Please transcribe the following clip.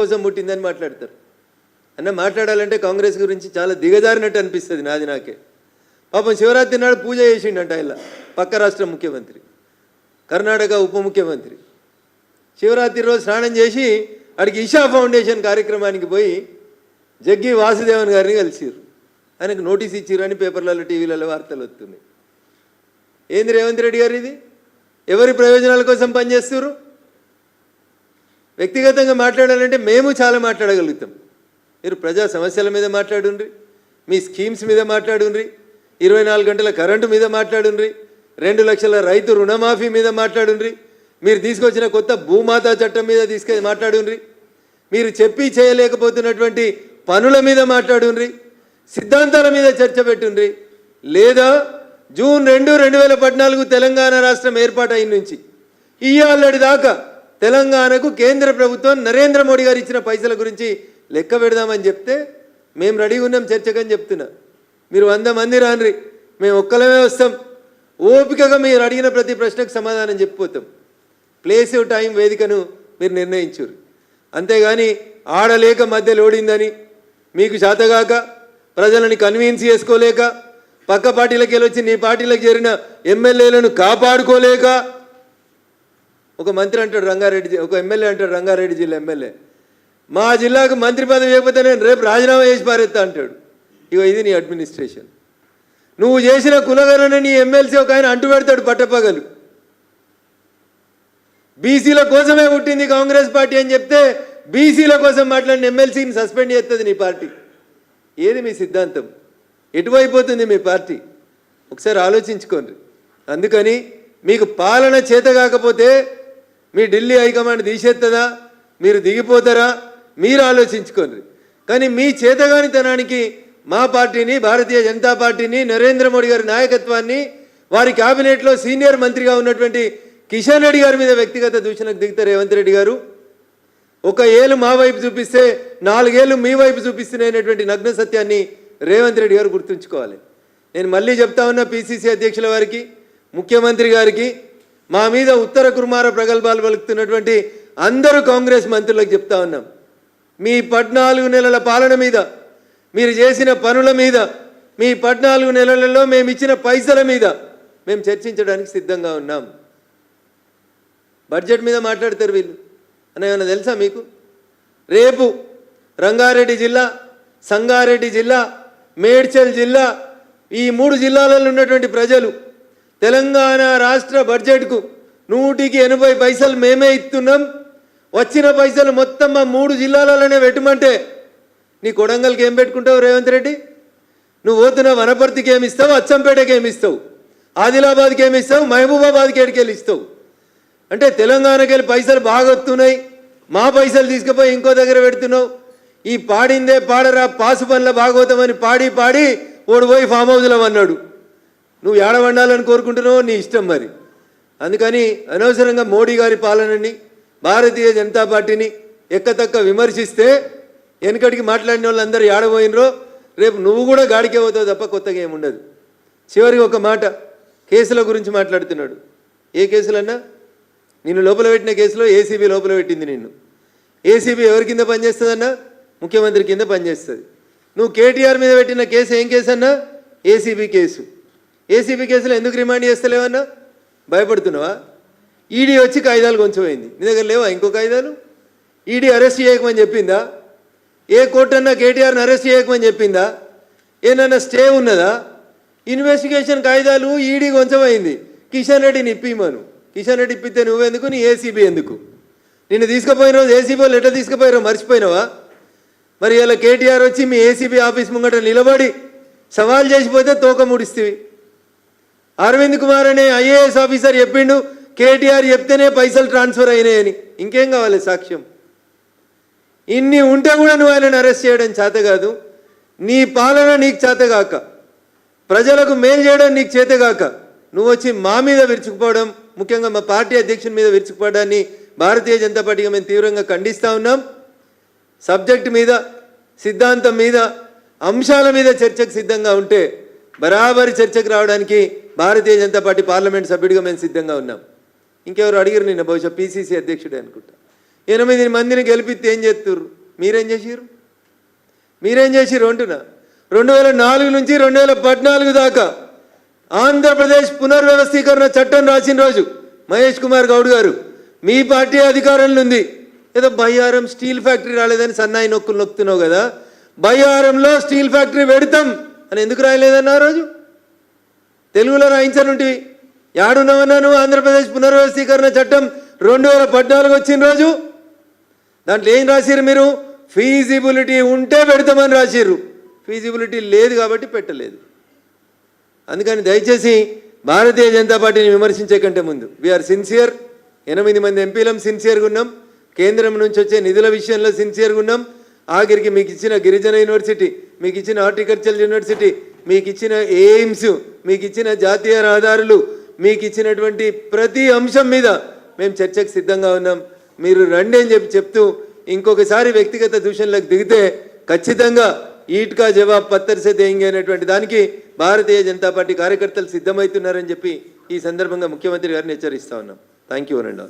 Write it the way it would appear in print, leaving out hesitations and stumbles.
కోసం పుట్టిందని మాట్లాడతారు. అన్న మాట్లాడాలంటే కాంగ్రెస్ గురించి చాలా దిగజారినట్టు అనిపిస్తుంది నాకే. పాపం శివరాత్రి నాడు పూజ చేసిండంట ఇలా పక్క రాష్ట్ర ముఖ్యమంత్రి, కర్ణాటక ఉప ముఖ్యమంత్రి. శివరాత్రి రోజు స్నానం చేసి అడిగి ఇషా ఫౌండేషన్ కార్యక్రమానికి పోయి జగ్గి వాసుదేవన్ గారిని కలిసిరు. ఆయనకు నోటీస్ ఇచ్చిర్రు అని పేపర్లలో టీవీలలో వార్తలు వస్తున్నాయి. ఏంది రేవంత్ రెడ్డి గారు ఇది? ఎవరి ప్రయోజనాల కోసం పనిచేస్తున్నారు? వ్యక్తిగతంగా మాట్లాడాలంటే మేము చాలా మాట్లాడగలుగుతాం. మీరు ప్రజా సమస్యల మీద మాట్లాడుండ్రి, మీ స్కీమ్స్ మీద మాట్లాడుండ్రి, 24 గంటల కరెంటు మీద మాట్లాడుండ్రి, 2 లక్షల రైతు రుణమాఫీ మీద మాట్లాడుండ్రి, మీరు తీసుకొచ్చిన కొత్త భూమాతా చట్టం మీద మాట్లాడుండ్రి, మీరు చెప్పి చేయలేకపోతున్నటువంటి పనుల మీద మాట్లాడుండ్రి, సిద్ధాంతాల మీద చర్చ పెట్టుండ్రి. లేదా జూన్ 2, 2014 తెలంగాణ రాష్ట్రం ఏర్పాటు అయిన నుంచి ఇయ్యాలటి దాకా తెలంగాణకు కేంద్ర ప్రభుత్వం నరేంద్ర మోడీ గారు ఇచ్చిన పైసల గురించి లెక్క పెడదామని చెప్తే మేము రెడీగా ఉన్నాం చర్చకని చెప్తున్నా. మీరు 100 మంది రాన్రి, మేము ఒక్కలమే వస్తాం. ఓపికగా మీరు అడిగిన ప్రతి ప్రశ్నకు సమాధానం చెప్పిపోతాం. ప్లేస్ టైం వేదికను మీరు నిర్ణయించారు. అంతేగాని ఆడలేక మధ్యలో ఓడిందని, మీకు చేతగాక, ప్రజలని కన్విన్స్ చేసుకోలేక, పక్క పార్టీలకు వెళ్ళొచ్చి నీ పార్టీలకు చేరిన ఎమ్మెల్యేలను కాపాడుకోలేక, ఒక మంత్రి అంటాడు రంగారెడ్డి, ఒక ఎమ్మెల్యే అంటాడు రంగారెడ్డి జిల్లా ఎమ్మెల్యే, మా జిల్లాకు మంత్రి పదవి ఇవ్వకపోతే నేను రేపు రాజీనామా చేసి పారేస్తా అంటాడు. ఇగో ఇది నీ అడ్మినిస్ట్రేషన్. నువ్వు చేసిన కులగణన నీ ఎమ్మెల్సీ ఒక ఆయన అంటు పెడతాడు పట్టపగలు. బీసీల కోసమే పుట్టింది కాంగ్రెస్ పార్టీ అని చెప్తే బీసీల కోసం మాట్లాడిన ఎమ్మెల్సీని సస్పెండ్ చేస్తుంది నీ పార్టీ. ఏది మీ సిద్ధాంతం? ఎటువైపోతుంది మీ పార్టీ? ఒకసారి ఆలోచించుకోండి. అందుకని మీకు పాలన చేత కాకపోతే మీ ఢిల్లీ హైకమాండ్ తీసేస్తుందా, మీరు దిగిపోతారా, మీరు ఆలోచించుకోండి. కానీ మీ చేతగానితనానికి మా పార్టీని, భారతీయ జనతా పార్టీని, నరేంద్ర మోడీ గారి నాయకత్వాన్ని, వారి క్యాబినెట్లో సీనియర్ మంత్రిగా ఉన్నటువంటి కిషన్ రెడ్డి గారి మీద వ్యక్తిగత దూషణకు దిగుతారు రేవంత్ రెడ్డి గారు. ఒక ఏళ్ళు మా వైపు చూపిస్తే 4 ఏళ్ళు మీ వైపు చూపిస్తున్నాయనేటువంటి నగ్న సత్యాన్ని రేవంత్ రెడ్డి గారు గుర్తుంచుకోవాలి. నేను మళ్ళీ చెప్తా ఉన్నా పిసిసి అధ్యక్షుల వారికి, ముఖ్యమంత్రి గారికి, మా మీద ఉత్తర కుర్మార ప్రగల్భాలు పలుకుతున్నటువంటి అందరూ కాంగ్రెస్ మంత్రులకు చెప్తా ఉన్నాం. మీ 14 నెలల పాలన మీద, మీరు చేసిన పనుల మీద, మీ 14 నెలలలో మేము ఇచ్చిన పైసల మీద మేము చర్చించడానికి సిద్ధంగా ఉన్నాం. బడ్జెట్ మీద మాట్లాడతారు వీళ్ళు అని ఏమైనా తెలుసా మీకు? రేపు రంగారెడ్డి జిల్లా, సంగారెడ్డి జిల్లా, మేడ్చల్ జిల్లా, ఈ 3 జిల్లాలలో ఉన్నటువంటి ప్రజలు తెలంగాణ రాష్ట్ర బడ్జెట్కు 180 పైసలు మేమే ఇస్తున్నాం, వచ్చిన పైసలు మొత్తం మా 3 జిల్లాలలోనే పెట్టమంటే నీ కొడంగల్కి ఏం పెట్టుకుంటావు రేవంత్ రెడ్డి? నువ్వు పోతున్న వనపర్తికి ఏమిస్తావు, అచ్చంపేటకి ఏమిస్తావు, ఆదిలాబాద్కి ఏమిస్తావు, మహబూబాబాద్కి ఎడికెళ్ళి ఇస్తావు? అంటే తెలంగాణకి వెళ్ళి పైసలు బాగా వస్తున్నాయి, మా పైసలు తీసుకుపోయి ఇంకో దగ్గర పెడుతున్నావు. ఈ పాడిందే పాడరా పాసు పనుల భాగవతమని పాడి పాడి ఓడిపోయి ఫామ్ హౌస్లో అన్నాడు. నువ్వు ఏడవండాలని కోరుకుంటున్నావు, నీ ఇష్టం మరి. అందుకని అనవసరంగా మోడీ గారి పాలనని, భారతీయ జనతా పార్టీని ఎక్కతక్క విమర్శిస్తే వెనకటికి మాట్లాడిన వాళ్ళందరూ ఏడబోయినరో రేపు నువ్వు కూడా గాడికే పోతావు తప్ప కొత్తగా ఏముండదు. చివరికి ఒక మాట, కేసుల గురించి మాట్లాడుతున్నాడు. ఏ కేసులన్నా? నిన్ను లోపల పెట్టిన కేసులో ఏసీబీ లోపల పెట్టింది నిన్ను. ఏసీబీ ఎవరి కింద పనిచేస్తుందన్నా? ముఖ్యమంత్రి కింద పనిచేస్తుంది. నువ్వు కేటీఆర్ మీద పెట్టిన కేసు ఏం కేసు అన్నా? ACB case. ఏసీబీ కేసులో ఎందుకు రిమాండ్ చేస్తలేవన్నా? భయపడుతున్నావా? ఈడీ వచ్చి కాగితాలు కొంచెమైంది, నీ దగ్గర లేవా ఇంకో కాగితాలు? ఈడీ అరెస్ట్ చేయకమని చెప్పిందా? ఏ కోర్టు అన్నా కేటీఆర్ని అరెస్ట్ చేయకమని చెప్పిందా? ఏమన్నా స్టే ఉన్నదా? ఇన్వెస్టిగేషన్ కాగితాలు ఈడీ కొంచెమైంది, కిషన్ రెడ్డిని ఇప్పిమను. కిషన్ రెడ్డి ఇప్పితే నువ్వెందుకు, నీ ఏసీబీ ఎందుకు? నిన్ను తీసుకుపోయిన రోజు ఏసీబీ వాళ్ళు ఎట్లా తీసుకుపోయారో మర్చిపోయినావా? మరి ఇలా కేటీఆర్ వచ్చి మీ ఏసీబీ ఆఫీస్ ముంగట నిలబడి సవాల్ చేసిపోతే తోక ముడిస్తేవి. అరవింద్ కుమార్ అనే ఐఏఎస్ ఆఫీసర్ చెప్పిండు కేటీఆర్ చెప్తేనే పైసలు ట్రాన్స్ఫర్ అయినాయని. ఇంకేం కావాలి సాక్ష్యం? ఇన్ని ఉంటే కూడా నువ్వు ఆయనను అరెస్ట్ చేయడం చేత కాదు. నీ పాలన నీకు చేతగాక, ప్రజలకు మేలు చేయడం నీకు చేతగాక, నువ్వు వచ్చి మా మీద విరుచుకుపోవడం, ముఖ్యంగా మా పార్టీ అధ్యక్షుని మీద విరుచుకుపోవడాన్ని భారతీయ జనతా పార్టీగా మేము తీవ్రంగా ఖండిస్తూ ఉన్నాం. సబ్జెక్టు మీద, సిద్ధాంతం మీద, అంశాల మీద చర్చకు సిద్ధంగా ఉంటే బరాబరి చర్చకు రావడానికి భారతీయ జనతా పార్టీ పార్లమెంట్ సభ్యుడిగా మేము సిద్ధంగా ఉన్నాం. ఇంకెవరు అడిగారు నిన్న, బహుశా పిసిసి అధ్యక్షుడే అనుకుంటా, 8 మందిని గెలిపిస్తే ఏం చేస్తుర్రు? మీరేం చేసిర్రు అంటున్నా. 2004 నుంచి 2014 దాకా ఆంధ్రప్రదేశ్ పునర్వ్యవస్థీకరణ చట్టం రాసిన రోజు మహేష్ కుమార్ గౌడ్ గారు మీ పార్టీ అధికారంలో ఉంది. ఏదో బయ్యారం స్టీల్ ఫ్యాక్టరీ రాలేదని సన్నాయి నొక్కులు నొక్కుతున్నావు కదా, బయ్యారంలో స్టీల్ ఫ్యాక్టరీ పెడతాం అని ఎందుకు రాయలేదన్న ఆ రోజు? తెలుగులో రాయించనుంటివి. యాడున్నావన్నా నువ్వు? ఆంధ్రప్రదేశ్ పునర్వ్యవస్థీకరణ చట్టం 2014 వచ్చిన రోజు దాంట్లో ఏం రాసిర్రు మీరు? ఫీజిబిలిటీ ఉంటే పెడతామని రాసిర్రు. ఫీజిబిలిటీ లేదు కాబట్టి పెట్టలేదు. అందుకని దయచేసి భారతీయ జనతా పార్టీని విమర్శించే కంటే ముందు వీఆర్ సిన్సియర్. 8 మంది ఎంపీలం సిన్సియర్గా ఉన్నాం. కేంద్రం నుంచి వచ్చే నిధుల విషయంలో సిన్సియర్గా ఉన్నాం. ఆఖరికి మీకు ఇచ్చిన గిరిజన యూనివర్సిటీ, మీకు ఇచ్చిన హార్టికల్చర్ యూనివర్సిటీ, మీకు ఇచ్చిన ఎయిమ్స్, మీకు ఇచ్చిన జాతీయ రహదారులు, మీకు ఇచ్చినటువంటి ప్రతి అంశం మీద మేము చర్చకు సిద్ధంగా ఉన్నాం. మీరు రండి అని చెప్తూ ఇంకొకసారి వ్యక్తిగత దూషణలకు దిగితే ఖచ్చితంగా ఈట్కా జవాబ్ పత్తర్ సే దేంగే అనేటువంటి దానికి భారతీయ జనతా పార్టీ కార్యకర్తలు సిద్ధమవుతున్నారని చెప్పి ఈ సందర్భంగా ముఖ్యమంత్రి గారిని హెచ్చరిస్తా ఉన్నాం. థ్యాంక్ యూ అనండి.